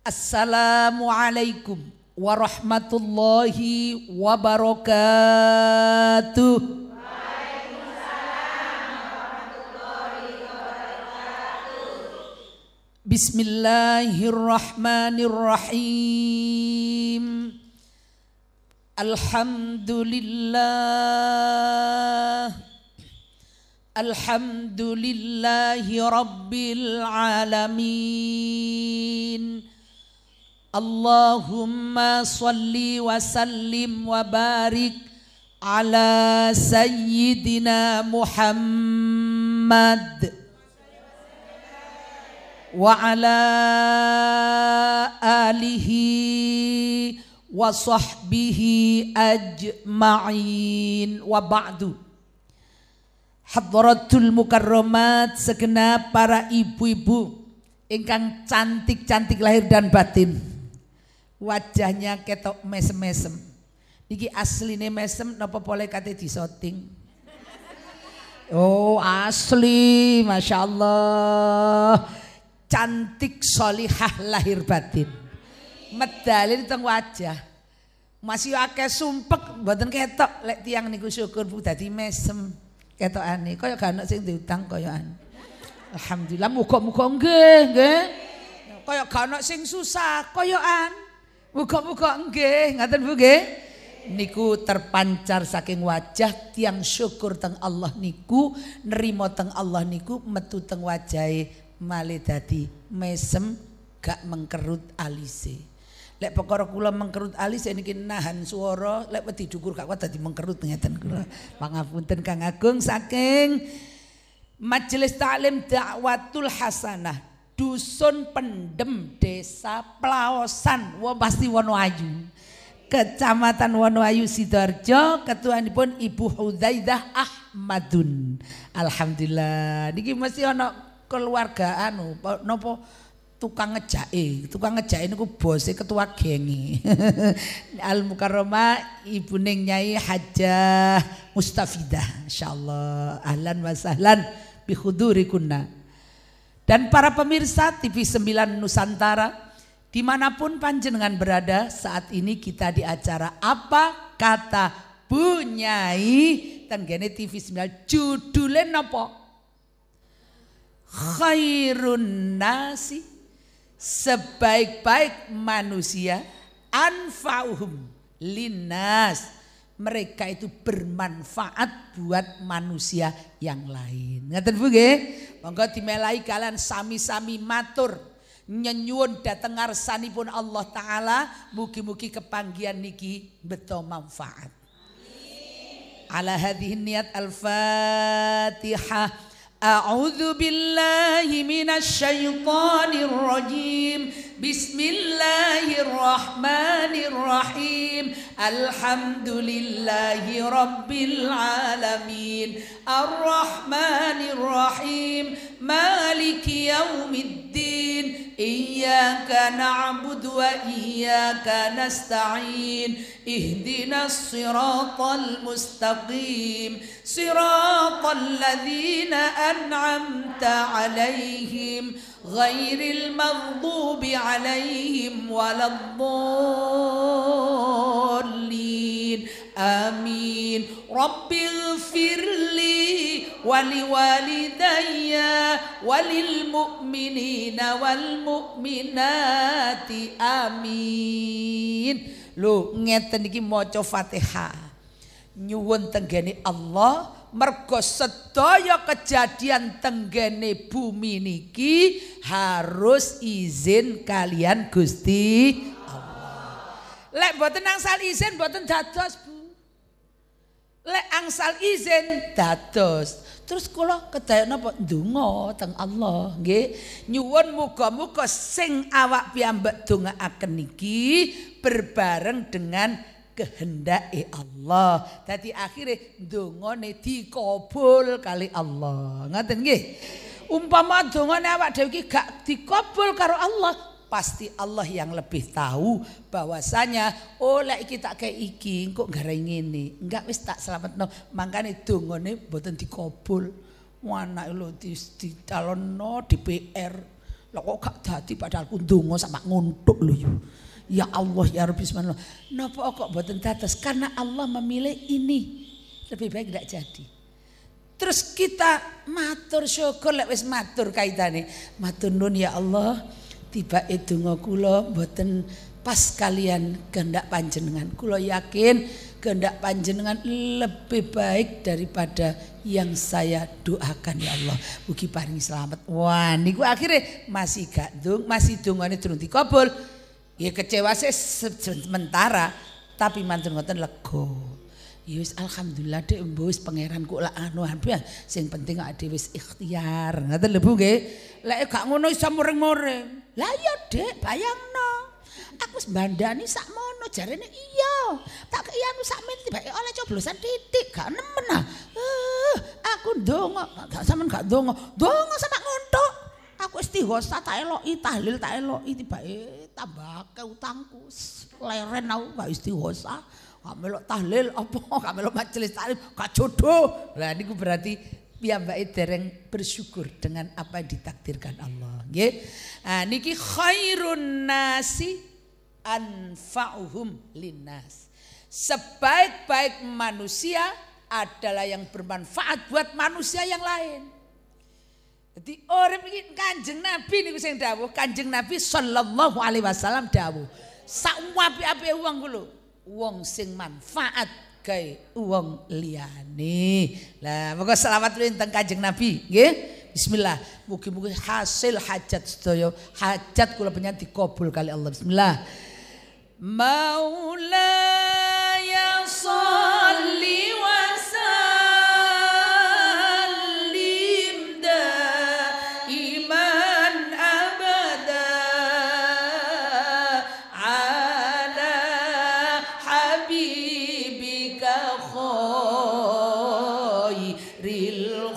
Assalamualaikum warahmatullahi wabarakatuh. Waalaikumsalam warahmatullahi wabarakatuh. Bismillahirrahmanirrahim. Alhamdulillahi rabbil alamin. Allahumma salli wa sallim wa barik ala sayyidina Muhammad wa ala alihi wa sahbihi ajma'in wa ba'du. Hadratul mukarramat, segenap para ibu-ibu ingkang cantik-cantik lahir dan batin. Wajahnya ketok mesem-mesem. Niki asline mesem napa boleh kate disoting? Oh asli, Masya Allah. Cantik solihah lahir batin. Medali teng wajah. Masih akeh sumpek mboten ketok lek tiyang niku syukur Bu dadi mesem ketokane. Kaya gak ana sing diutang kayaan. Alhamdulillah muga-muga nggih. Kaya gak ana sing susah kayaan. Muga-muga nggih, ngaten Bu nggih. Niku terpancar saking wajah tiang syukur teng Allah niku, nerima teng Allah niku metu teng wajahe malih dadi mesem gak mengkerut alise. Lek perkara kula mengkerut alise niki nahan swara, lek wedi dukur gak kuat dadi mengkerut ngeten kula. Pangapunten Kang Agung saking Majelis Ta'lim Da'watul Hasanah, Dusun Pendem, Desa Plaosan, pasti Wonoayu, Kecamatan Wonoayu Sidoarjo. Ketuanipun Ibu Hudzaidah Ahmadun. Alhamdulillah. Niki mesti ana keluarga napa tukang ngejake. Tukang ngejake niku bose ketua genge. Al Mukarramah ibune Nyai Hajah Mustafidah. Insyaallah ahlan wa sahlan bi hudurikunna. Dan para pemirsa TV 9 Nusantara, dimanapun panjenengan berada, saat ini kita di acara Apa Kata Bu Nyai tenggene TV 9. Judulnya napa? Khairun nasi, sebaik-baik manusia, anfa'uhum linnas, mereka itu bermanfaat buat manusia yang lain. Ngaten Bu nggih? Monggo dimelai kalian sami-sami matur nyenyuwun dhateng ngarsanipun Allah taala, mugi-mugi kepanggihan niki beto manfaat. Amin. Ala hadhihi niyat al-Fatihah. A'udzu billahi minasy syaithanir rajim. Bismillahirrahmanirrahim. Alhamdulillahi rabbil alamin. Arrahmanirrahim. Maliki yaumiddin. Iyyaka na'budu wa iyyaka nasta'in. Ihdinas siratal mustaqim. Siratal ladzina an'amta 'alaihim ghairil maghdubi 'alaihim waladdallin. Amin. Rabbighfirli wa liwalidayya walil mu'minina wal mu'minati. Amin. Lho ngeten iki maca Fatihah nyuwun tenggene Allah mergo sedaya kejadian tenggene bumi niki harus izin kalian Gusti Allah. Lek mboten angsal izin mboten dados Bu. Lek angsal izin dados. Terus kula kedayak napa ndonga teng Allah nggih. Nyuwun muga-muga sing awak piyambak dongaaken niki berbareng dengan kehendake Allah. Dadi akhire dongane dikabul kali Allah. Ngoten nggih. Umpama dongane awak dhewe iki gak dikabul karo Allah, pasti Allah yang lebih tahu bahwasanya oh lek iki tak kei iki kok garai ngene. Enggak wis tak slametno. Mangkane dongane mboten dikabul. Anak lho dicalonno DPR. Lah kok gak dadi padahal ku ndonga sampe nguntuk lho yo. Ya Allah ya Rabbi bismillah. Napa kok mboten dados? Karena Allah memilih ini. Lebih baik tidak jadi. Terus kita matur syukur lek wis matur kaitane. Matur nuwun ya Allah, tibake donga kula mboten pas kalian kehendak panjenengan. Kula yakin kehendak panjenengan lebih baik daripada yang saya doakan ya Allah. Mugi paringi selamat. Wah niku akhirnya masih gak masih dongane durung dikabul. Ya kecewa sementara tapi mantun ngoten lega. Ya wis alhamdulillah dek wis pangeran kok lak anuan ya. Sing penting ade wis ikhtiar. Ngoten lho Bu nggih. Lek gak ngono iso muring-muring. Lah ya Dek bayangno. Aku wis bandani sakmono jarene iya. Tak kei anu sak menit bae oleh coblosan titik gak nemen ah. Aku ndonga, gak sampean gak ndonga. Ndonga sampe ngontok. Aku istighosa tak eloki tahlil tak eloki tibake tambake utangku. Leren aku gak istighosa. Gak melok tahlil apa gak melok majelis taklim gak jodoh. Lah niku berarti piyambake dereng bersyukur dengan apa yang ditakdirkan Allah. Nggih. Nah niki khairun nasi anfa'uhum linnas. Sebaik-baik manusia adalah yang bermanfaat buat manusia yang lain. Jadi orang iki Kanjeng Nabi niku sing dawuh, Kanjeng Nabi sallallahu alaihi wasallam dawuh, sak apik-apike wong kuwi wong sing manfaat gawe wong liyane. Lah monggo selawat teng Kanjeng Nabi nggih. Bismillah. Mugi-mugi hasil hajat sedaya, hajat kula panjenengan dikabul kali Allah. Bismillah. Maulaya sholli wa sallim daiman abada ala habibika khairil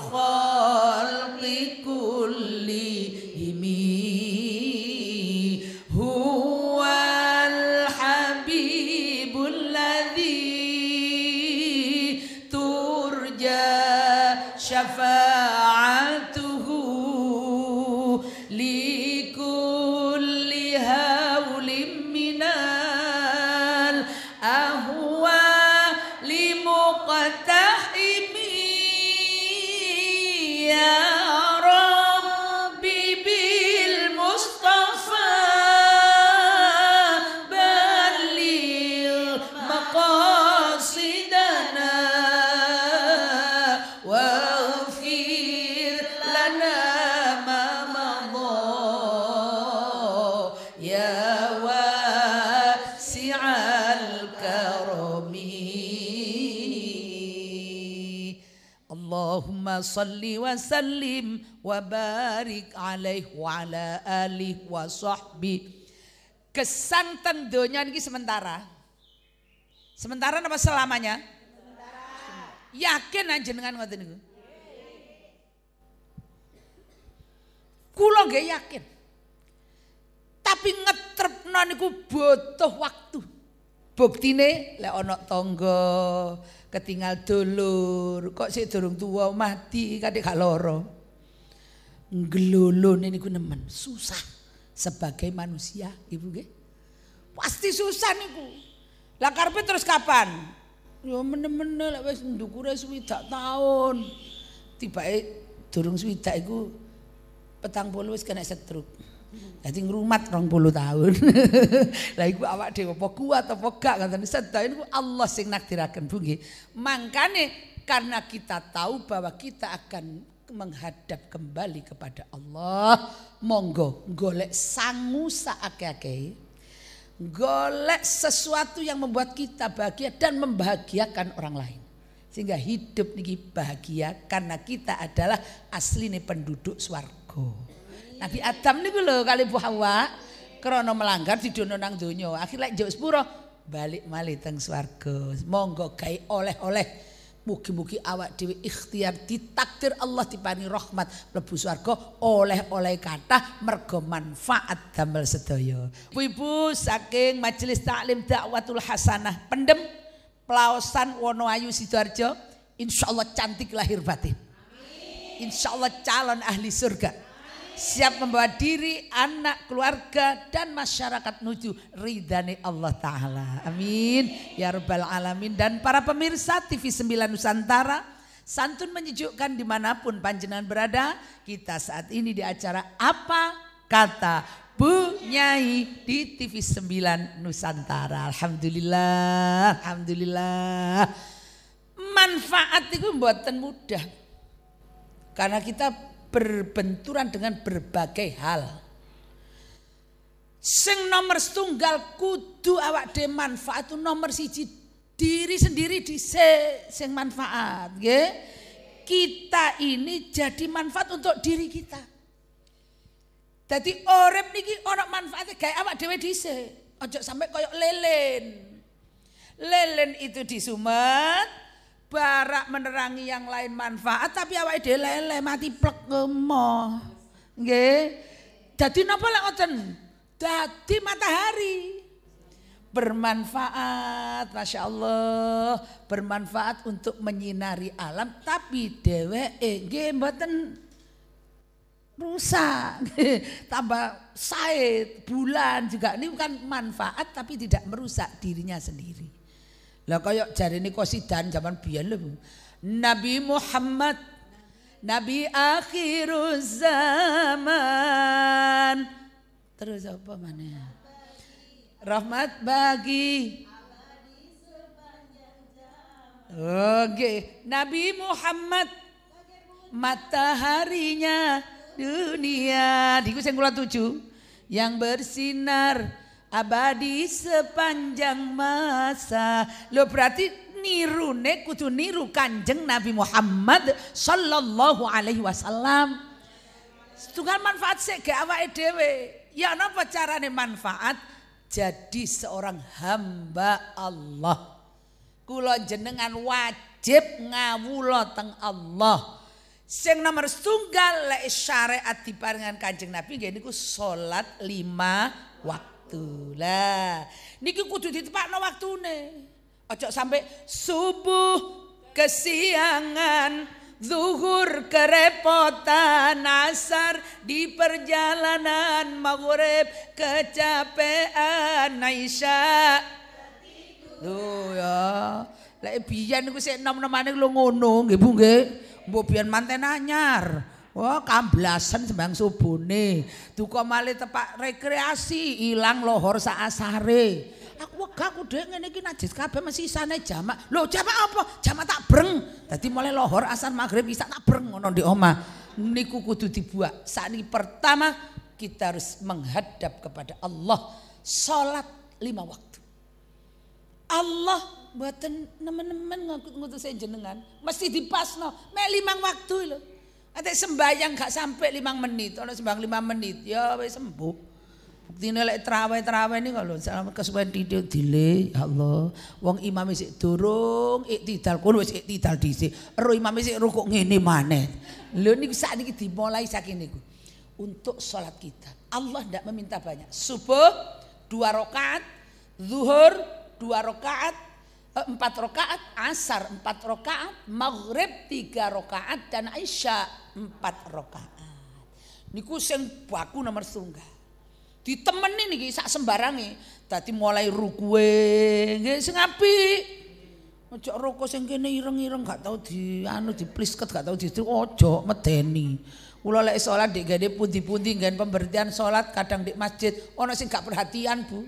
khalqi kullihim. Syafa'atuhu likulli haulim minal ahwa limuqtahimi ya Rabbi bil Mustafa balil maqasidana Allahumma salli wa sallim wa barik alaihi wa ala alihi wa sahbihi. Kesan teng donya niki sementara. Sementara apa selamanya? Sementara. Yakin njenengan ngoten niku? Kula nggih yakin. Tapi ngetrepno niku butuh waktu. Buktine lek ana tangga ketinggal dulur, kok sik durung tuwa mati kadek gak lara. Nglolone niku nemen susah sebagai manusia, Ibu nggih. Pasti susah niku. Lah karepe terus kapan? Ya men-men lek wis ndukure 60 tahun. Tibake durung 60 iku 40 wis kena stroke. Dadi ngrumat 20 tahun. Lah iku awak dhewe apa kuat apa gak ngoten. Sedaya niku Allah sing nakdiraken Bu nggih. Mangkane karena kita tahu bahwa kita akan menghadap kembali kepada Allah, monggo golek sangu saakeh-akeh. Golek sesuatu yang membuat kita bahagia dan membahagiakan orang lain. Sehingga hidup niki bahagia karena kita adalah asline penduduk swarga. Nabi Adam niku lho kali Bu Hawa krana melanggar didono nang donya. Akhire lek njuk sepuro balik malih teng swarga. Monggo gawe oleh-oleh. Mugi-mugi awak dhewe ikhtiar ditakdir Allah diparingi rahmat mlebu swarga oleh-oleh kathah mergo manfaat damel sedaya. Ibu-ibu saking Majelis Taklim Dakwatul Hasanah Pendem Plaosan Wonoayu Sidoarjo, insyaallah cantik lahir batin. Insyaallah calon ahli surga. siap membawa diri, anak, keluarga dan masyarakat menuju ridhani Allah Ta'ala. Amin ya rabbal alamin. Dan para pemirsa TV 9 Nusantara, santun menyejukkan dimanapun panjenengan berada. Kita saat ini di acara Apa Kata Bu Nyai di TV 9 Nusantara. Alhamdulillah, alhamdulillah. Manfaat itu mboten mudah, karena kita berbenturan dengan berbagai hal. Sing nomor setunggal kudu awak dhewe manfaat itu nomor siji diri sendiri dhisik sing manfaat, nggih. Kita ini jadi manfaat untuk diri kita. Dadi urip niki ana manfaate gawe awak dhewe dhisik. Aja sampai koyok lelen. Lelen itu disumet barak menerangi yang lain manfaat, tapi awake dhewe lele mati plek emoh. Nggih. Dadi napa lek ngoten? Dadi matahari. Bermanfaat, Masya Allah, bermanfaat untuk menyinari alam, tapi dheweke nggih mboten rusak. Tambah said, bulan juga ini bukan manfaat tapi tidak merusak dirinya sendiri. Lah kayak jarine kosidan zaman biyen lho. Nabi Muhammad Nabi akhiruz zaman. Terus apa mana? Rahmat bagi Oke, Nabi Muhammad mataharinya dunia. Diku sing kula tuju yang bersinar abadi sepanjang masa. Lo berarti nirune kudu niru Kanjeng Nabi Muhammad sallallahu alaihi wasallam. Setunggal manfaat sik ge awake dhewe. Ya napa carane manfaat? Jadi seorang hamba Allah. Kula jenengan wajib ngawula teng Allah. Sing nomor setunggal lek syariat diparingan Kanjeng Nabi nggih niku salat 5 waktu. Lah niki kudu ditepakno waktune. Aja sampai subuh kesiangan, zuhur kerepotan, asar di perjalanan, maghrib kecapean, Aisyah. Lho ya, lek biyen niku sik nom-nomane lho ngono nggih Bu nggih. Mbok biyen manten anyar. Wah, kamblasan sembang subune. Duka malih tepak rekreasi, ilang lohor sak asare. Aku wegah aku dhewe ngene iki najis kabeh mesti sisane jamak. Lho, jamak apa? Jamak tak breng. Dadi mulai lohor asar maghrib isa tak breng ngono di omah. Niku kudu dibuat. Sakniki pertama kita harus menghadap kepada Allah. Salat 5 waktu. Allah mboten nemen-nemen ngutus jenengan. Mesti dipasno mek 5 waktu lho. Ate sembayang gak sampai 5 menit, ana sembang 5 menit, ya wis sembuh. Buktine lek traweh ini kalau sampe kesuwen titik dile, ya Allah. Wong imam sik durung iktidal kono wis iktidal dhisik. Ero imam sik rukuk ngene maneh. Lho niku sakniki dimulai saking niku. Untuk salat kita. Allah ndak meminta banyak. Subuh 2 rakaat, zuhur 2 rakaat, 4 rakaat, asar 4 rakaat, maghrib 3 rakaat dan isya 4 rakaat. Niku sing baku nomor setunggal. Ditemeni niki sak sembarange. Dadi mulai rukuwe nggih sing apik. Aja ruku sing kene ireng-ireng gak tau diplisket gak tau aja medeni. Kula lek salat ndek gene pundi-pundi nggen pemberhentian salat kadang di masjid ana sing gak perhatian Bu.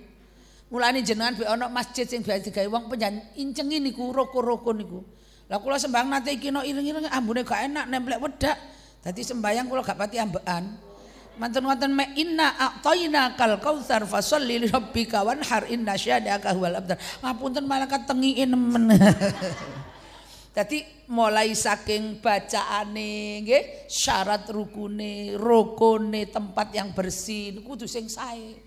Mulane jenengan be ana masjid sing biasa digawe wong penyanyi incengi niku roko-roko niku. Lah kula sembang nate iki no ireng-ireng ambune gak enak nemplek wedak. Dadi sembayang kula gak pati ambekan. Mantun wonten me inna a'tayna kal kautsar fasholli li rabbika wanhar inna syani'aka huwal abtar. Ngapunten malaikat tengike nemen. Dadi mulai saking bacaane nggih, syarat rukune tempat yang bersih kudu sing sae.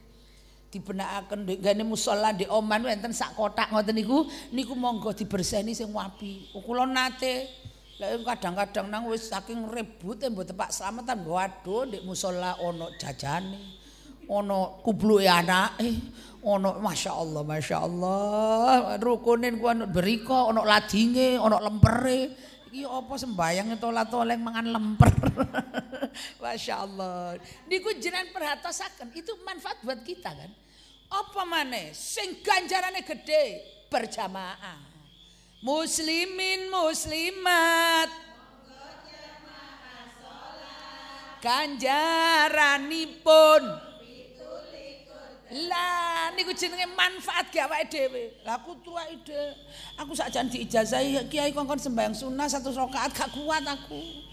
Dibenakaken nggene musala ndek oman enten sak kotak ngoten niku monggo dibersihni sing apik. Kula nate kadang-kadang nang wis saking ribute mbok tepak slametan waduh ndek musala ana jajane, ana kubluke anake, ana masyaallah rukunin ku ana berika, ana ladinge, ana lempere. Iki apa sembayang tolat-toleng mangan lemper. Masya Allah. Niku jenengan perhatosaken itu manfaat buat kita kan. Apa maneh sing ganjarane gede berjamaah. Muslimin muslimat ganjaranipun lah niku jenenge manfaat ge awake dhewe. Lah aku tuwa ide. Aku sakjane diijazahi kiai kongkon sembahyang sunah 1 rakaat gak kuat aku.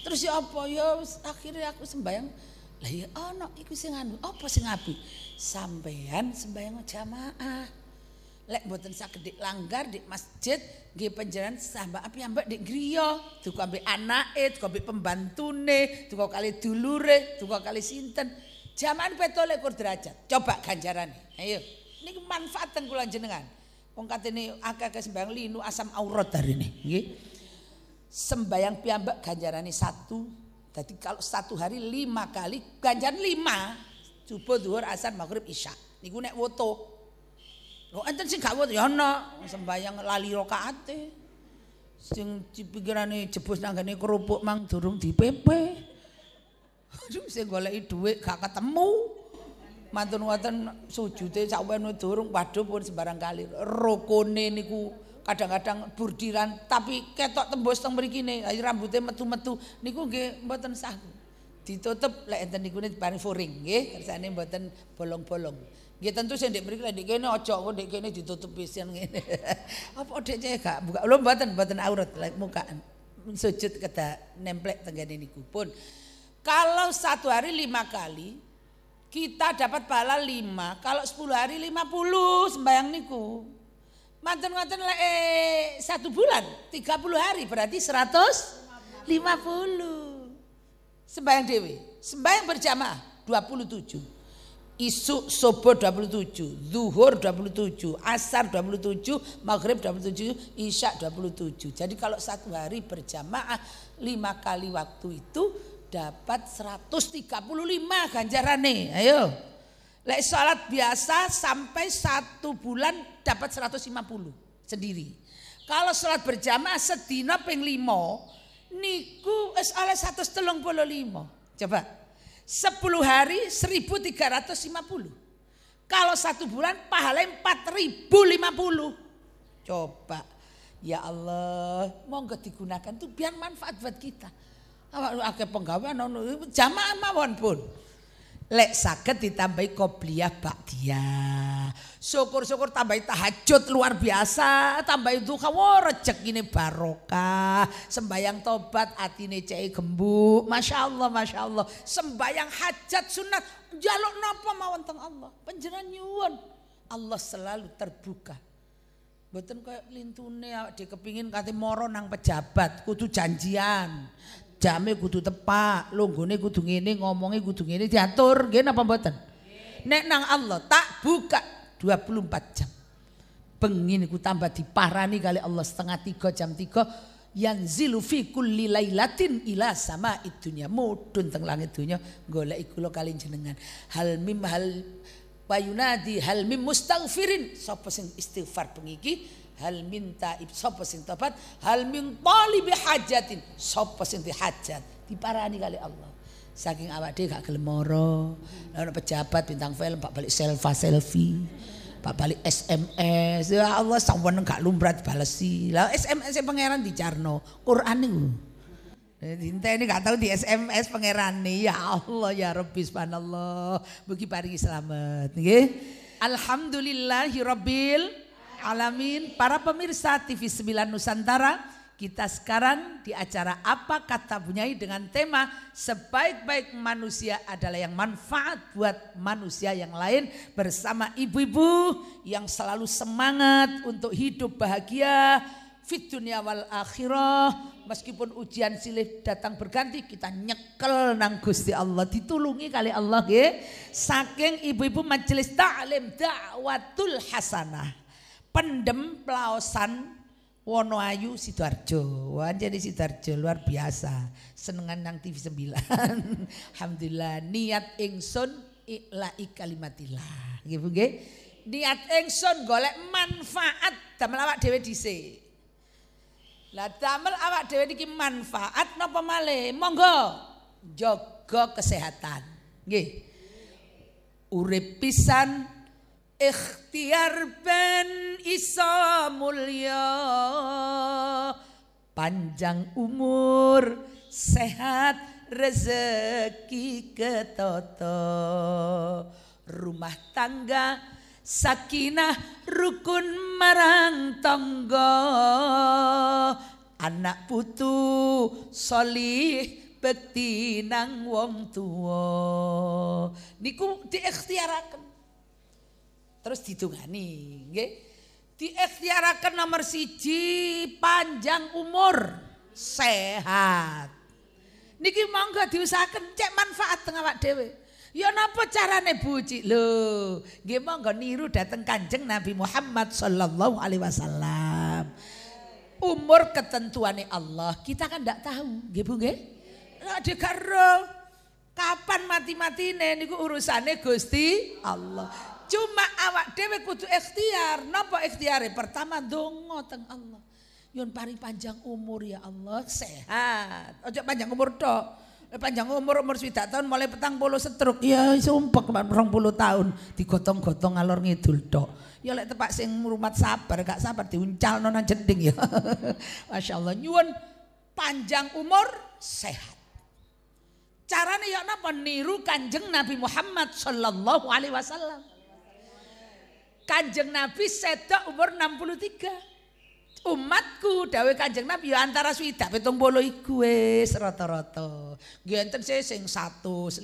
Terus ya apa ya akhirnya aku sembahyang. Lah ya ana iku sing anu, apa sing apik? Sampeyan sembahyang jamaah. Lek mboten saged dik langgar dik masjid nggih panjenengan sambak piyambak dik griya, duka ambek anake, duka ambek pembantune, duka kali dulure, duka kali sinten. Jamaah 27 derajat. Coba ganjarane. Ayo. Niki manfaat teng kula jenengan. Wong katene akeh-akeh sembahyang linu asam aurat darine, nggih. Sembahyang piyambak ganjarane 1. Jadi kalau 1 hari 5 kali ganjaran 5 subuh, zuhur, asar, maghrib, isya. Niku nek woto. Lho enten sing gak woto ya ana sembayang lali rakaate. Sing dipikirane jebus nang ngene kerupuk mang durung dipepe. Aduh sing goleki dhuwit gak ketemu. Mantun wonten sujude sakwene durung waduh pun sembarang kali. Rukune niku kadang-kadang burdiran tapi ketok tembus teng mrikine rambutnya metu-metu niku nggih mboten sah ditutup lek enten niku diparing foring nggih kersane mboten bolong-bolong nggih tentu sing ndek mriki lek ndek kene aja kok ndek kene ditutup pisan ngene apa ndek cek gak buka lho mboten aurat lek muka sujud kedah nemplek tenggene niku pun kalau 1 hari 5 kali kita dapat pahala 5 kalau 10 hari 50 sembayang niku. Manten-manten 1 bulan 30 hari berarti 150. Sembayang dewe, sembayang berjamaah 27. Isuk subuh 27, zuhur 27, asar 27, maghrib 27, isya 27. Jadi kalau 1 hari berjamaah 5 kali waktu itu dapat 135 ganjarane. Ayo. Lek salat biasa sampai 1 bulan dapat 150 sendiri. Kalau salat berjamaah sedina ping 5 niku wis oleh 135. Coba 10 hari 1350. Kalau 1 bulan pahala 4050. Coba ya Allah monggo digunakan tuh biar manfaat buat kita. Akeh penggawean jamaah mawon pun. Lek saged ditambahi qobliyah ba'diyah. Syukur-syukur tambahi tahajud luar biasa, tambahi duha rezekine barokah. Sembayang tobat atine cek gembuk. Masya Allah. Sembayang hajat sunat njaluk napa mawon teng Allah. Panjenengan nyuwun. Allah selalu terbuka. Mboten kaya lintune awake dhewe kepingin kate moro nang pejabat, kudu janjian. Jame kudu tepak, longgone kudu ngene, ngomongnya kudu ngene diatur, nggih napa mboten? Nek nang Allah tak buka 24 jam. Bengi niku tambah diparani kali Allah 2:30 jam 3 yanzilu fi kulli lailatin ila sama'id dunya mudhun teng langit dunya goleki kula kali jenengan. Hal mim hal wayunadi hal mim mustaghfirin sapa sing istighfar bengi iki hal minta sapa sing tobat hal min talibi hajatin sapa sing dihajat diparani kali Allah saking awak dhewe gak gelem moro ana pejabat bintang film pak balik selfie pak balik SMS ya Allah sampun gak lumrat balesi lah SMS pangeran dicarno Quran niku ini gak tahu di SMS pangeran nih ya Allah ya Rabbi subhanallah mugi paringi selamat nggih alhamdulillahirabbil alamin. Para pemirsa TV 9 Nusantara, kita sekarang di acara Apa Kata Bunyai dengan tema sebaik-baik manusia adalah yang manfaat buat manusia yang lain bersama ibu-ibu yang selalu semangat untuk hidup bahagia fit dunya wal akhirah. Meskipun ujian silih datang berganti kita nyekel nang Gusti Allah ditulungi kali Allah nggih. Saking ibu-ibu majelis taklim dakwatul hasanah. Pendem Plaosan Wonoayu Sidoarjo. Wah jadi Sidoarjo luar biasa. Senengan nang TV 9. Alhamdulillah niat ingsun ikla'i kalimatillah. Nggih Bu nggih. Niat ingsun golek manfaat damel awak dhewe dhisik. Lah damel awak dhewe niki manfaat napa malih? Monggo jaga kesehatan. Nggih. Urip pisan ikhtiar ben iso mulya, panjang umur sehat rezeki ketata, rumah tangga sakinah rukun marang tangga, anak putu solih bekti nang wong tuwa. Niku diikhtiaraken. Terus didungani, nggih. Diikhtiaraken nomor 1 panjang umur, sehat. Niki monggo diusahaken cek manfaat teng awak dhewe. Ya napa carane Bu Cik? Lho, nggih monggo niru dateng Kanjeng Nabi Muhammad sallallahu alaihi wasallam. Umur ketentuane Allah, kita kan ndak tahu, nggih Bu nggih? Nek karo kapan mati-matine niku urusane Gusti Allah. Cuma awak dhewe kudu ikhtiar. Napa ikhtiare? Pertama ndonga teng Allah. Yun paring panjang umur ya Allah, sehat. Ojo panjang umur tok. Panjang umur swidak tahun mulai 40 stroke. Ya sumpek 20 tahun digotong-gotong ngalor ngidul tok. Ya lek tepak sing rumat sabar, gak sabar diuncalno nang jending ya. Masyaallah nyuwun panjang umur, sehat. Carane ya napa? Niru Kanjeng Nabi Muhammad sallallahu alaihi wasallam. Kanjeng Nabi sedok umur 63. Umatku dawuh Kanjeng Nabi ya antara swidak 70 iku wis rata-rata. Nggih enten sing 115,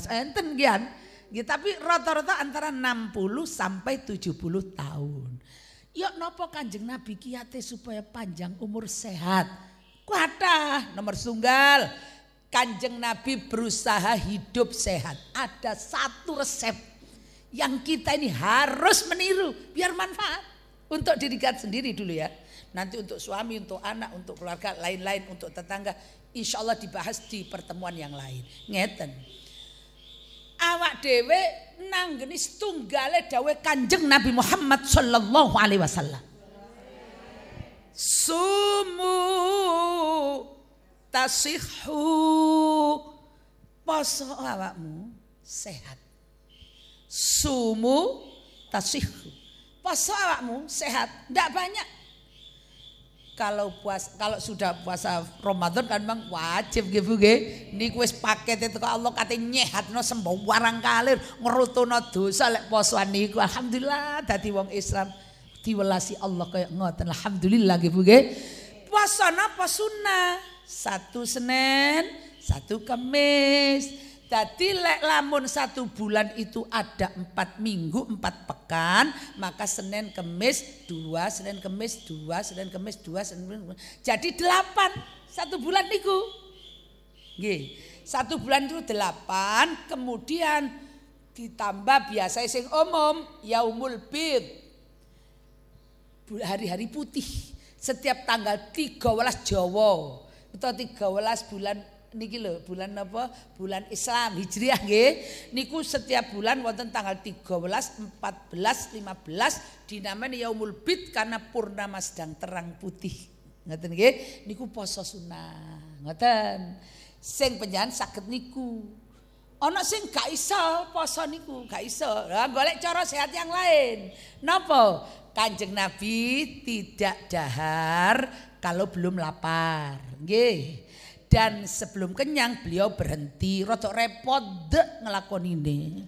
enten nggih. Nggih tapi rata-rata antara 60 sampai 70 tahun. Ya napa Kanjeng Nabi kiyate supaya panjang umur sehat. Kuatah nomor tunggal. Kanjeng Nabi berusaha hidup sehat. Ada satu resep yang kita ini harus meniru biar manfaat untuk diri kita sendiri dulu ya. Nanti untuk suami, untuk anak, untuk keluarga, lain-lain, untuk tetangga. Insya Allah dibahas di pertemuan yang lain. Ngeten. Awak dewe nanggeni setunggale dawe Kanjeng Nabi Muhammad sallallahu alaihi wasallam. Sumu tasihhu, poso awakmu sehat. Sumu tasihhu, poso awakmu sehat. Ndak banyak. Kalau sudah puasa Ramadan kan memang wajib gitu nggih. Niku wis paket itu Allah kate nyehatno sembuh warang kalir ngrutuno dosa lek posoan niku. Alhamdulillah dadi wong Islam diwelasi Allah kaya ngoten. Alhamdulillah nggih Bu nggih. Puasa napa sunnah? 1 Senin, 1 Kamis. Jadi lek lamun 1 bulan itu ada 4 minggu, 4 pekan, maka Senin Kamis 2, Senin Kamis 2, Senin Kamis 2, Senin Kamis 2. Jadi 8 1 bulan niku. Nggih. 1 bulan itu 8, kemudian ditambah biasa sing umum Yaumul Bid. Hari-hari putih. Setiap tanggal 13 Jawa atau 13 bulan niki lho, bulan apa? Bulan Islam Hijriah nggih. Niku setiap bulan wonten tanggal 13, 14, 15 dinamani Yaumul Bid karena purnama sedang terang putih. Ngoten nggih. Niku poso sunah. Ngoten. Sing panjenengan saged niku. Ana sing gak iso poso niku, gak iso. Lah golek cara sehat yang lain. Napa? Kanjeng Nabi tidak dahar kalau belum lapar. Nggih. Dan sebelum kenyang beliau berhenti, rada repot dek ngelakonine.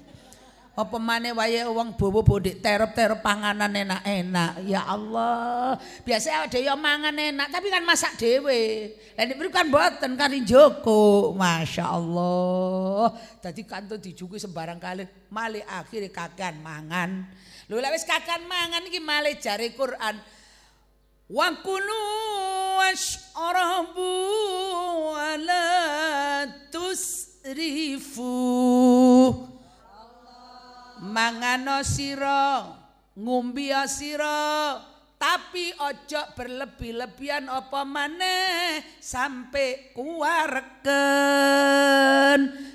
Apa maneh wayahe wong bowo ndek terep-terep panganan enak-enak. Ya Allah, biasa ada yang mangan enak tapi kan masak dhewe. Lah niku kan mboten kan njoko. Masyaallah. Dadi kantuk dijuki sembarang kali, malih akhire kakean mangan. Lho lek wis kakean mangan iki malih jare Quran. Wa kulu washrabu wa la tusrifu. Mangano sira, ngombe sira, tapi ojo berlebih-lebihan apa maneh sampai kuwareken.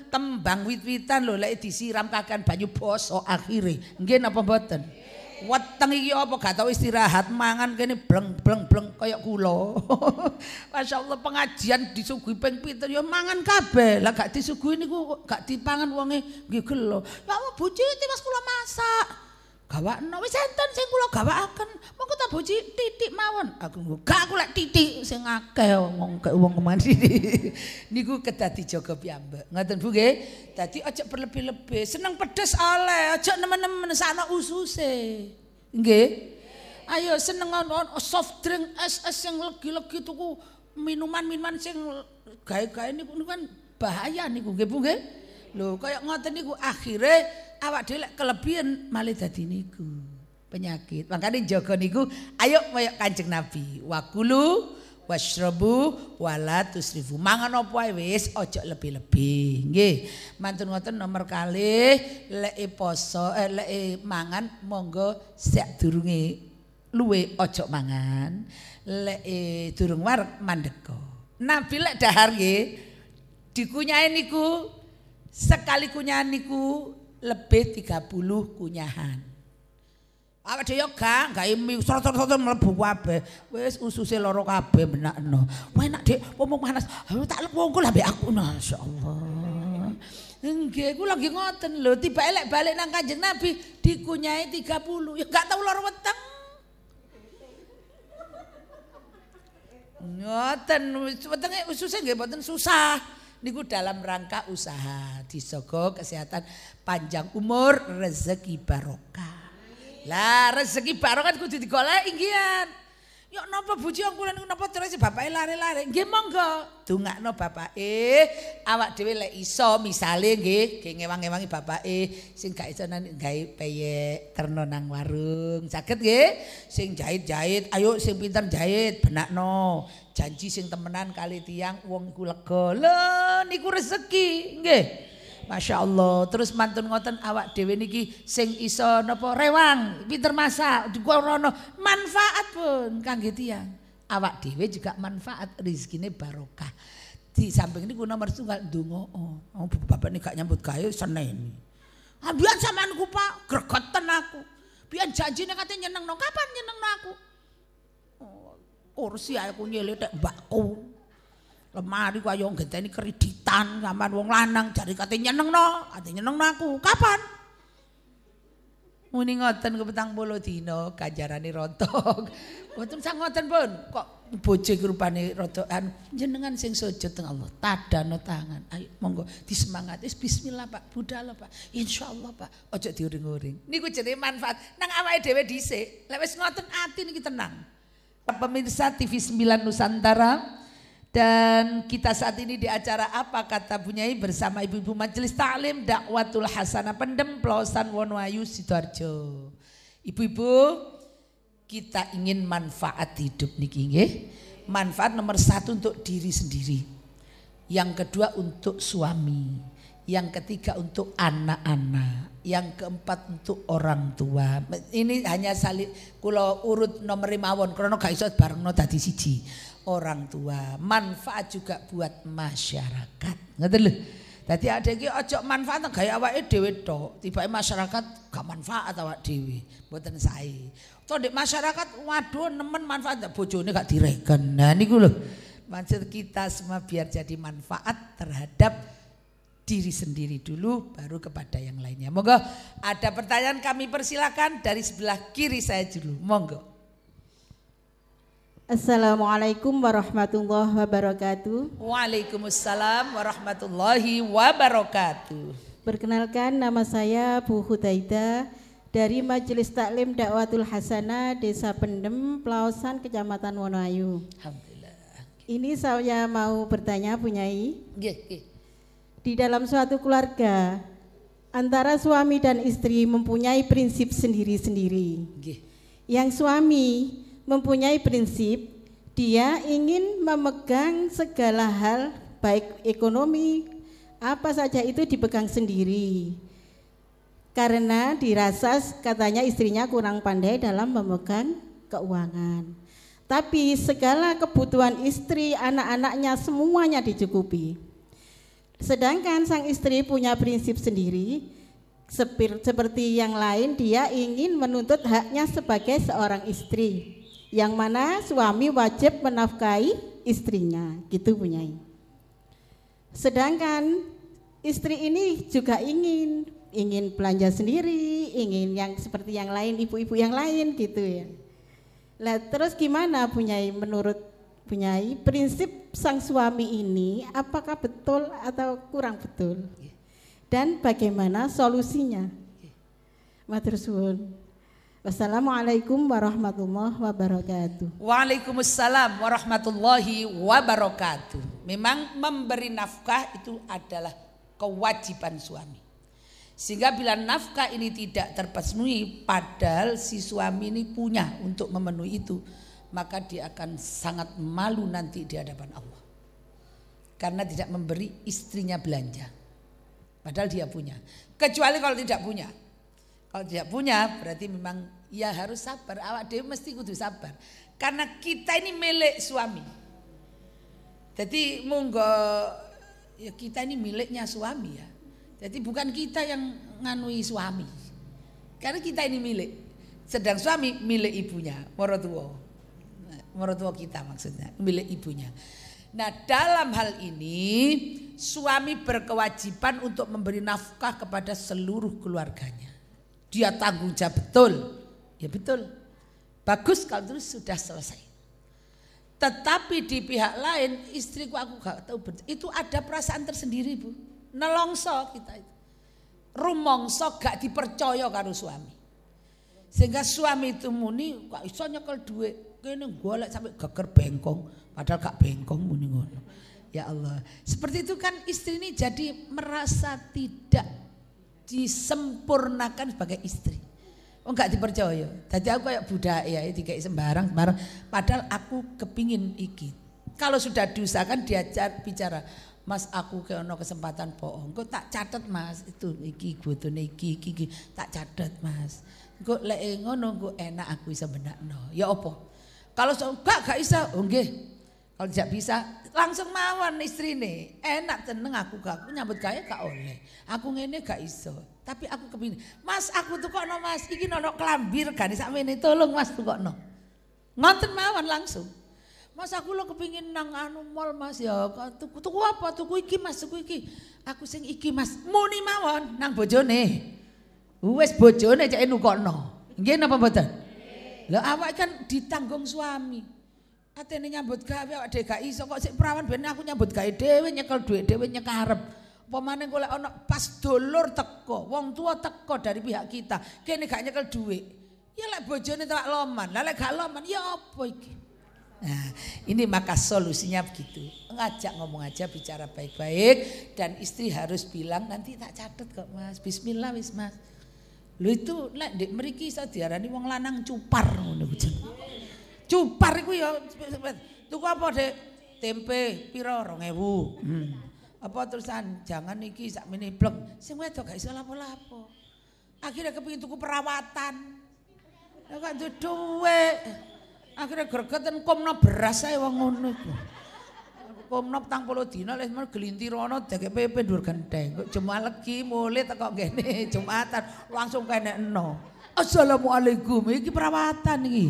Kembang wit-witan lho lek disiram kakan banyu basa akhire. Nggih napa mboten? weteng iki apa gak tau istirahat mangan kene bleng kaya kula. Masyaallah pengajian disuguhi ping 7 ya mangan kabeh. Lah gak disuguhi niku gak dipangan wonge nggih gelo. Ya Allah bojo Mas kula masak. Gawakno wis enten sing kula gawakaken. Monggo ta boji titik mawon. Aku gak aku lek titik sing akeh wong kemandi. Niku kedadi jaga piyambak. Ngoten Bu nggih. Dadi aja berlebih-lebih. Seneng pedes oleh, aja nemen-nemen sakno ususe. Nggih. Ayo seneng soft drink es sing legi-legi tuku minuman-minuman sing gawe-gawe niku kan bahaya niku nggih Bu nggih. Lho kaya ngoten niku akhire awak dhewe lek kelebihan malih dadi niku penyakit. Makane jaga niku ayo kaya Kanjeng Nabi. Wakulu washrabu wala tusrifu. Mangan apa wae wis aja lebih-lebih. Nggih. Mantun ngoten nomor kalih lek poso lek mangan monggo sak durunge luwe aja mangan. Lek durung wareg mandeka. Nabi lek dahar nggih dikunyahe niku sekali kunyahan niku lebih 30 kunyahan. Awak dhewe gak mie srot-srot mlebu kabeh. Wis ususe loro kabeh benakno. Wah enak Dik, pomong panas. Tak wongkul ambek aku masyaallah. Nggih, kula nggih ngoten lho, tibake lek balik nang Kanjeng Nabi dikunyahi 30. Ya gak tau lara weteng. Ngoten wetenge ususe nggih mboten susah. Niku dalam rangka usaha disogo kesehatan panjang umur rezeki barokah. Lah rezeki barokah kudu digoleki nggih. Ya napa bojo kula niku napa terus bapake lare-lare. Nggih monggo dongakno bapake awak dhewe lek iso misale nggih ngewang-ewangi bapake sing gak iso gawe peyek terno nang warung. Saged nggih sing jahit-jahit ayo sing pinter jahit benakno. Janji sing temenan kali tiang wong iku lega. Lho niku rezeki nggih. Masyaallah. Terus mantun ngoten awak dhewe niki sing iso napa rewang, pinter masak, dikorono manfaat pun kangge tiang. Awak dhewe juga manfaat rezekine barokah. Di samping niku nomor tunggal ndonga. Oh bapak gak nyambut gawe seneni. Ambian sampeanku Pak, gregeten aku. Biyen janjine kate nyenengno, kapan nyenengno aku? Kursi aku nyelethek mbakku. Lemari ku ayo ngenteni kreditan sampean wong lanang jare kate nyenengno aku. Kapan? Muni ngoten ke 40 dina ganjarane rontok. Mboten sak ngoten pun. Kok bojo iki rupane rodokan jenengan sing sujud teng Allah. Tadano tangan. Ayo monggo disemangati. Bismillah Pak, budal Pak. Insyaallah Pak. Aja diuring-uring. Niku jenenge manfaat nang awake dhewe dhisik. Lek wis ngoten ati niki tenang. Pemirsa TV 9 Nusantara dan kita saat ini di acara Apa Kata Bunyai bersama ibu-ibu Majelis Taklim Dakwatul Hasanah Pendem Plosan Wonoayu Sidoarjo. Ibu-ibu kita ingin manfaat hidup niki nggih. Manfaat nomor 1 untuk diri sendiri. Yang kedua untuk suami. Yang ketiga untuk anak-anak, yang keempat untuk orang tua. Ini hanya kula urut nomor 5 mawon krana gak iso barengno dadi siji. Orang tua, manfaat juga buat masyarakat. Ngoten lho. Dadi ada iki aja manfaat gawe awake dhewe tok, tibake masyarakat gak manfaat awak dhewe. Mboten sae. To ndek masyarakat waduh nemen manfaat bojone gak direken. Nah niku lho. Maksud kita semua biar jadi manfaat terhadap diri sendiri dulu baru kepada yang lainnya. Monggo ada pertanyaan kami persilakan dari sebelah kiri saya dulu. Monggo. Assalamualaikum warahmatullahi wabarakatuh. Waalaikumsalam warahmatullahi wabarakatuh. Perkenalkan nama saya Bu Hudaida dari Majelis Taklim Dakwatul Hasanah Desa Pendem, Pelaosan, Kecamatan Wonoayu. Alhamdulillah. Ini saya mau bertanya Bunyai. Nggih. Di dalam suatu keluarga antara suami dan istri mempunyai prinsip sendiri-sendiri. Yang suami mempunyai prinsip dia ingin memegang segala hal baik ekonomi apa saja itu dipegang sendiri. Karena dirasa katanya istrinya kurang pandai dalam memegang keuangan. Tapi segala kebutuhan istri, anak-anaknya semuanya dicukupi. Sedangkan sang istri punya prinsip sendiri, seperti yang lain, dia ingin menuntut haknya sebagai seorang istri, yang mana suami wajib menafkahi istrinya, gitu Bu Nyai. Sedangkan istri ini juga ingin belanja sendiri, ingin yang seperti yang lain, ibu-ibu yang lain gitu ya. Lah terus gimana Bu Nyai, menurut Bu Nyai, prinsip sang suami ini apakah betul atau kurang betul? Dan bagaimana solusinya? Matur suwun. Wassalamualaikum warahmatullahi wabarakatuh. Waalaikumsalam warahmatullahi wabarakatuh. Memang memberi nafkah itu adalah kewajiban suami. Sehingga bila nafkah ini tidak terpenuhi, padahal si suami ini punya untuk memenuhi itu, maka dia akan sangat malu nanti di hadapan Allah. Karena tidak memberi istrinya belanja. Padahal dia punya. Kecuali kalau tidak punya. Kalau tidak punya berarti memang ya harus sabar. Awak dewe mesti kudu sabar. Karena kita ini milik suami. Jadi monggo ya kita ini miliknya suami ya. Jadi bukan kita yang nganui suami. Karena kita ini milik. Sedang suami milik ibunya, morotuo. Morotuo kita maksudnya, milik ibunya. Nah, dalam hal ini suami berkewajiban untuk memberi nafkah kepada seluruh keluarganya. Dia tanggung jawab betul. Ya betul. Bagus kalau terus sudah selesai. Tetapi di pihak lain, istriku aku gak tahu betul. Itu ada perasaan tersendiri Bu. Nelongso kita itu. Rumongso gak dipercaya karo suami. Sehingga suami itu muni kok iso nyekel duit. Kene golek sampai geger bengkong, padahal gak bengkong muni ngono. Ya Allah. Seperti itu kan istri ini jadi merasa tidak disempurnakan sebagai istri. Oh enggak dipercaya. Jadi aku kayak budak ya, dikai sembarang. Padahal aku kepingin iki. Kalau sudah diusahakan diajak bicara, Mas aku ke ono kesempatan bohong. Kok tak catat Mas, itu iki botone iki tak catat Mas. Kok lek ngono kok enak aku iso benakno. Ya apa? Kalau gak bisa, oh nggih. Kalau tidak bisa langsung mawon istrine. Enak teneng aku gak nyambut gawe gak oleh. Aku ngene gak iso. Tapi aku kepingin, Mas aku tukokno Mas, iki ono klambir gane sakmene tolong Mas tukokno. Ngoten mawon langsung. Mas aku lo kepingin nang anu mall Mas ya. Tuku apa? Tuku iki Mas, tuku iki. Aku sing iki Mas. Muni mawon nang bojone. Wis bojone cek nukokno. Nggih napa mboten? Lah awak kan ditanggung suami. Atene nyambut gawe awak dhewe gak iso kok sik perawan ben aku nyambut gawe dhewe nyekel dhuwit dhewe nyekarep. Apa maneh golek ana pas dulur teko, wong tua teko dari pihak kita, kene gak nyekel dhuwit. Ya lek bojone tak loman, lah lek gak loman ya apa iki? Nah, ini maka solusinya begitu. Ngajak ngomong aja, bicara baik-baik, dan istri harus bilang nanti tak catet kok Mas. Bismillah wis Mas. Lho itu lek ndek mriki iso diarani wong lanang cupar ngono ku jeneng. Cupar iku ya tuku apa Dek? Tempe pira 2000. Apa terusan jangan iki sakmene blek. Sing wedok gak iso lapo-lapo. Akhirnya kepengin tuku perawatan. Ya kok duwe dhuwit. Akhirnya gregeten komno beras ae wong ngono iku. Komno 40 dina wis gelintirono dek pepe dhuwur genteng. Kok Jumat legi mulih teko kene Jumatan langsung kenekno. Assalamualaikum iki perawatan iki.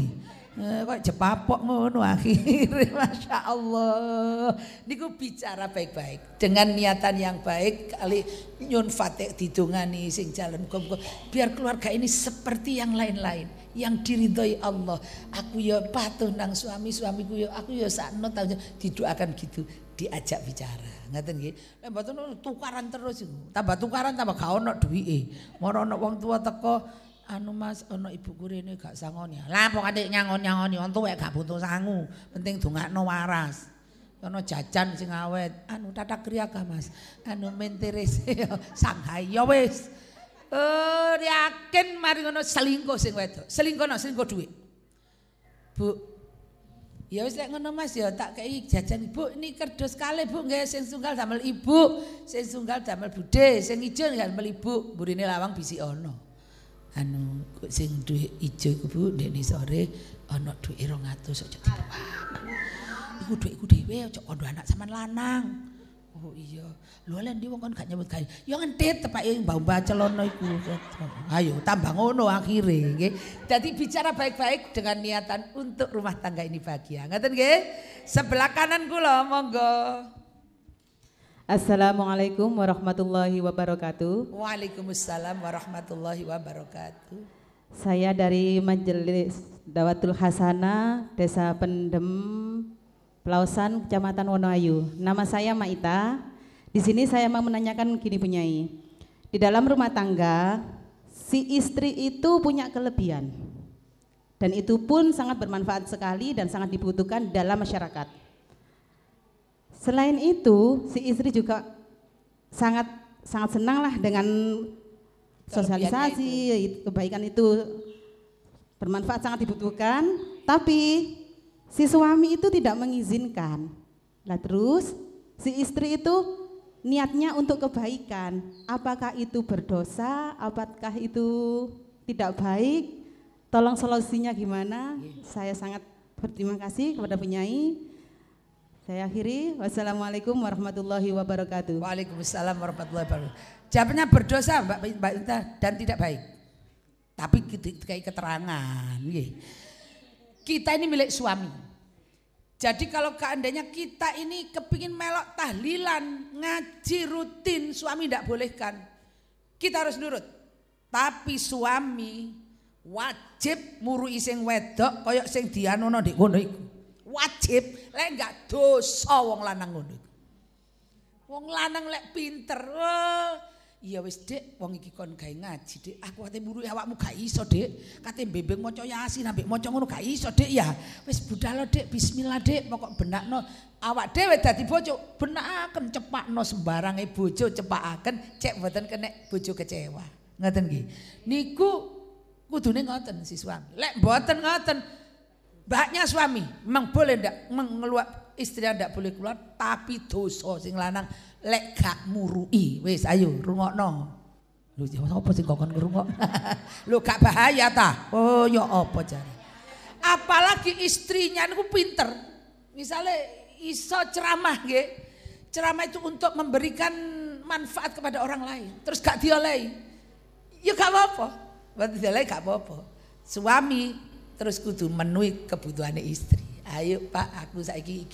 Kok jepapok ngono akhirnya Masya Allah. Niku bicara baik-baik dengan niatan yang baik kali nyun fatih didongani sing jalan muga-muga biar keluarga ini seperti yang lain-lain yang diridhoi Allah. Aku ya patuh nang suamiku ya aku ya sakno didoakan gitu, diajak bicara. Ngaten nggih. Nek mboten tukaran terus iku. Tambah tukaran tambah gak ono duwike. Moro ono wong tua teko, anu Mas ono ibuku rene gak sangoni. Lah kok atik nyangon-nyangoni wong tuwek gak butuh sangu, penting dongakno waras. Ono jajan sing awet, anu tatak kriaka Mas. Anu menteres Shanghai ya wis. Yakin mari ngono selingkuh sing wedok. Selingkuh duit. Bu. Ya wis lek ngono Mas ya tak kei jajan Ibu ini kerdos kalih Bu nggih sing sunggal damel Ibu, sing sunggal damel Bude, sing ijo damel Ibu. Burine lawang bisi ono. Anu sing duit ijo iku Bu ndekne sore ana duit 200 aja dibuang. Iku duitku dhewe aja kondo anak sampean lanang. Oh iya. Lho lha ndi wong kon gak nyambut gawe. Ya ngentit tepake mbah-mbah celono iku. Ayo tambah ngono akhire nggih. Dadi bicara baik-baik dengan niatan untuk rumah tangga ini bahagia. Ngoten nggih? Sebelah kanan kula monggo. Assalamualaikum warahmatullahi wabarakatuh. Waalaikumsalam warahmatullahi wabarakatuh. Saya dari Majelis Dawatul Hasanah, Desa Pendem, Pelausan, Kecamatan Wonoayu. Nama saya Maita. Di sini saya mau menanyakan gini Bunyai. Di dalam rumah tangga, si istri itu punya kelebihan. Dan itu pun sangat bermanfaat sekali dan sangat dibutuhkan dalam masyarakat. Selain itu, si istri juga sangat senanglah dengan sosialisasi, kebaikan itu bermanfaat, sangat dibutuhkan, tapi si suami itu tidak mengizinkan. Lah terus si istri itu niatnya untuk kebaikan. Apakah itu berdosa? Apakah itu tidak baik? Tolong solusinya gimana? Saya sangat berterima kasih kepada Bunyai. Saya akhiri. Wassalamualaikum warahmatullahi wabarakatuh. Waalaikumsalam warahmatullahi wabarakatuh. Jawabannya berdosa Mbak Inta dan tidak baik. Tapi kayak keterangan. Kita ini milik suami. Jadi kalau seandainya kita ini kepingin melok tahlilan, ngaji rutin, suami tidak bolehkan. Kita harus nurut. Tapi suami wajib murui sing wedok koyok sing dianono ndek kono iku. Wajib, lek enggak dosa wong lanang ngono. Wong lanang lek pinter. Iya wis Dik, wong iki kon gawe ngaji Dik. Aku ate murui awakmu gak iso Dik. Kate mbembeng maca Yasin ambek maca ngono gak iso Dik ya. Wis budal Dik, bismillah Dik, pokok benakno awak dhewe dadi bojo, benakaken cepakno sembarange bojo cepakaken cek mboten kenek bojo kecewa. Ngoten nggih. Niku kudune ngoten si suami. Lek mboten ngoten baknya suami memang boleh ndak mengeluar istri ndak boleh keluar, tapi dosa sing lanang lek gak murui. Wis ayo rungokno. Lho apa sing kokon ngrungok? Lho gak bahaya ta? Oh ya apa jare. Apalagi istrinya niku pinter. Misalnya iso ceramah nggih. Ceramah itu untuk memberikan manfaat kepada orang lain. Terus gak diolehi. Ya gak apa-apa. Berarti diolehi gak apa-apa. Suami terus kudu menuhi kebutuhan istri. Ayo Pak, aku saiki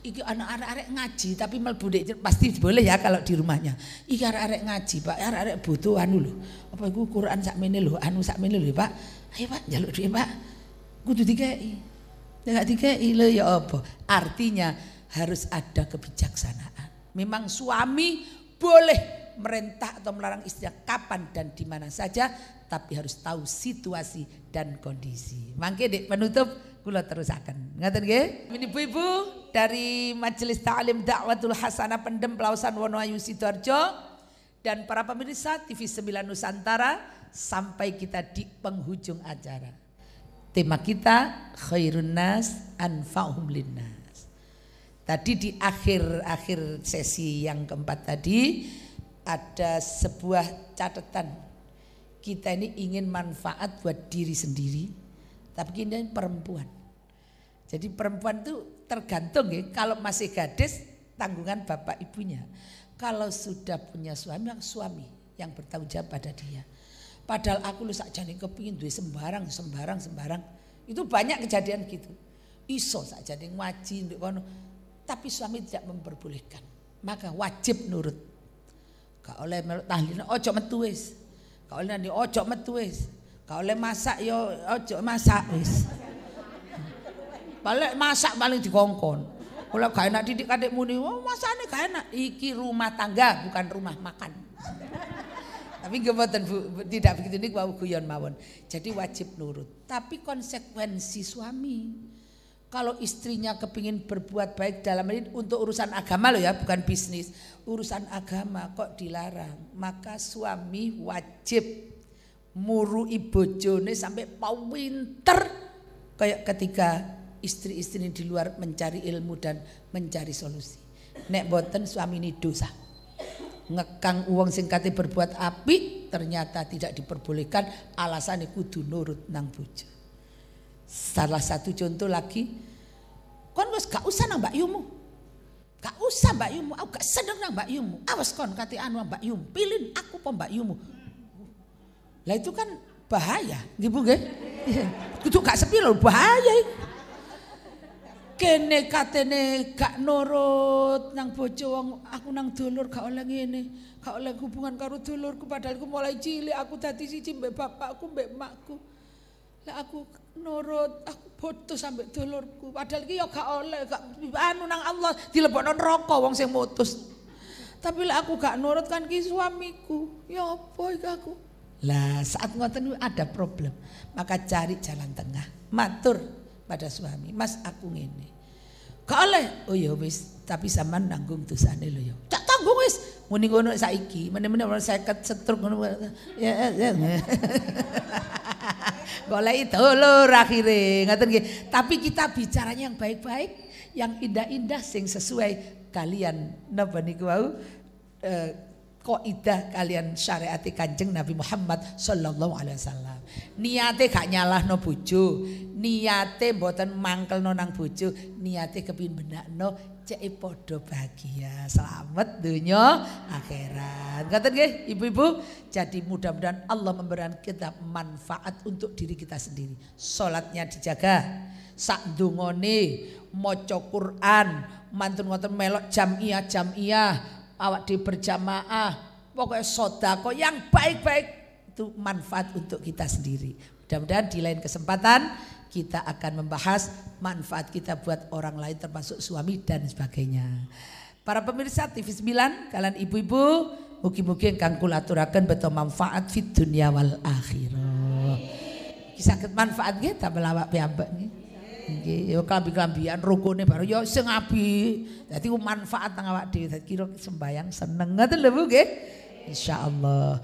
iki anak arek ngaji tapi mlebu ndek pasti boleh ya kalau di rumahnya. Iki arek ngaji Pak, arek butuh anu lho. Apa iku Quran sakmene lho, anu sakmene lho Pak. Ayo Pak, njaluk dhuwit Pak. Kudu dikeki. Nek dikeki lho ya apa? Artinya harus ada kebijaksanaan. Memang suami boleh merintah atau melarang istrinya kapan dan di mana saja, tapi harus tahu situasi dan kondisi. Mangke Dek penutup kula terusaken. Ngaten nggih? Ibu-ibu dari Majelis Ta'lim Da'watul Hasanah Pendem Pelausan Wonoayu Sidoarjo dan para pemirsa TV 9 Nusantara, sampai kita di penghujung acara. Tema kita khairun nas anfa'uhum linnas. Tadi di akhir sesi yang keempat tadi ada sebuah catatan. Kita ini ingin manfaat buat diri sendiri, tapi kita ini perempuan. Jadi perempuan itu tergantung ya, kalau masih gadis tanggungan bapak ibunya. Kalau sudah punya suami yang bertanggung jawab pada dia. Padahal aku lu sakjane kepingin duwe sembarang. Itu banyak kejadian gitu. Iso sakjane ngaji ndek kono, tapi suami tidak memperbolehkan. Maka wajib nurut. Gak oleh melok tahlil ojo metu wis. Gak oleh nanti ojo metu wis. Gak oleh masak yo ojo masak wis. Balik masak paling dikongkon. Kalau gak enak didik adik muni, oh masaknya gak enak. Iki rumah tangga bukan rumah makan. Tapi nggih Bu, tidak begitu niku wau guyon mawon. Jadi wajib nurut. Tapi konsekuensi suami. Kalau istrinya kepingin berbuat baik dalam ini untuk urusan agama loh ya, bukan bisnis. Urusan agama kok dilarang. Maka suami wajib murui bojone sampai pinter. Kayak ketika istri-istri di luar mencari ilmu dan mencari solusi. Nek boten suami ini dosa. Ngekang uang sing kate berbuat apik ternyata tidak diperbolehkan, alasannya kudu nurut nang bojo. Salah satu contoh lagi, kon wis gak usah nang Mbak Yumu. Gak usah Mbak Yumu, aku gak seneng nang Mbak Yumu. Awas kon kate anu Mbak Yumu, pilih aku apa Mbak Yumu. Lah itu kan bahaya, nggih Bu nggih. Kudu gak sepi lho, bahaya iki. Kene katene gak nurut nang bojo wong aku nang dulur gak oleh ngene, gak oleh hubungan karo dulurku padahal aku mulai cilik aku dadi siji mbek bapakku mbek makku. Lah aku nurut, aku bodoh sampe dulurku padahal iki ya gak oleh, gak anu nang Allah dilebokno neraka wong sing mutus. Tapi lah aku gak nurut kan ki suamiku. Ya apa iki aku? Lah saat ngoten ada problem, maka cari jalan tengah. Matur pada suami, Mas aku ngene. Gak oleh. Oh ya wis, tapi sampean nanggung dosane lho ya. Cak tanggung wis. Muni ngono saiki, meneh-meneh 50 setruk ngono. Ya. Goleki dulur akhire, ngoten nggih. Tapi kita bicaranya yang baik-baik, yang indah-indah sing sesuai kalian napa niku wau kaidah kalian syariat Kanjeng Nabi Muhammad sallallahu alaihi wasallam. Niate gak nyalahno bojo, niate mboten mangkelno nang bojo, niate kepin benakno cek padha bahagia, selamat dunia akhirat. Ngoten nggih ibu-ibu. Jadi mudah-mudahan Allah memberikan kita manfaat untuk diri kita sendiri. Salatnya dijaga, sak dungone maca Quran, mantun ngoten melok jamiah awak di berjamaah, pokoknya sedekah yang baik-baik itu manfaat untuk kita sendiri. Mudah-mudahan di lain kesempatan kita akan membahas manfaat kita buat orang lain termasuk suami dan sebagainya. Para pemirsa TV 9, kalian ibu-ibu, mugi-mugi ingkang kula aturaken beto manfaat fid dunya wal akhirah. Saged manfaat nggih ta melawak piyambak nggih. Nggih, ya klambi-klambian rukune baru ya sing apik. Dadi manfaat nang awak dhewe. Dadi kira sembayang seneng ngoten lho Bu nggih. Insyaallah.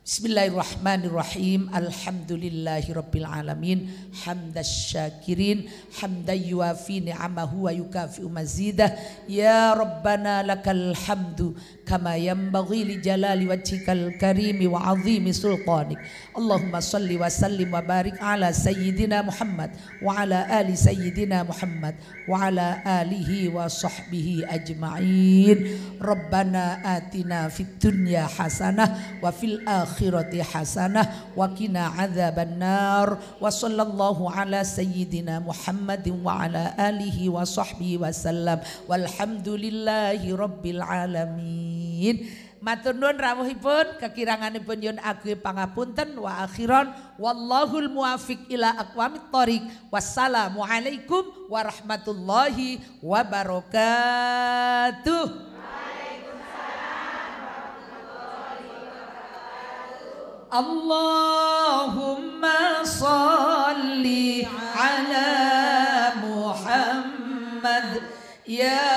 Bismillahirrahmanirrahim. Alhamdulillahirabbil alamin. Hamdasy syakirin, hamdan yuwafi ni'amahu wa yukafi'u mazidah. Ya Rabbana lakal hamdu kama yanbaghi li jalali wajhikal karimi wa 'azimi sultanik. Allahumma shalli wa sallim wa barik ala sayyidina Muhammad wa ala ali sayyidina Muhammad wa ala alihi wa sahbihi ajma'in. Rabbana atina fid dunya hasanah wa fil akhirati hasanah wa qina adzabannar. Wa sallallahu ala sayyidina Muhammadin wa ala alihi wa sahbihi wasallam. Walhamdulillahi rabbil alamin. Matur nuwun rawuhipun, kekiranganipun nyuwun agung pangapunten wa akhiran wallahul muwaffiq ila aqwamit thoriq. Wassalamu alaikum warahmatullahi wabarakatuh. Allahumma salli ala Muhammad ya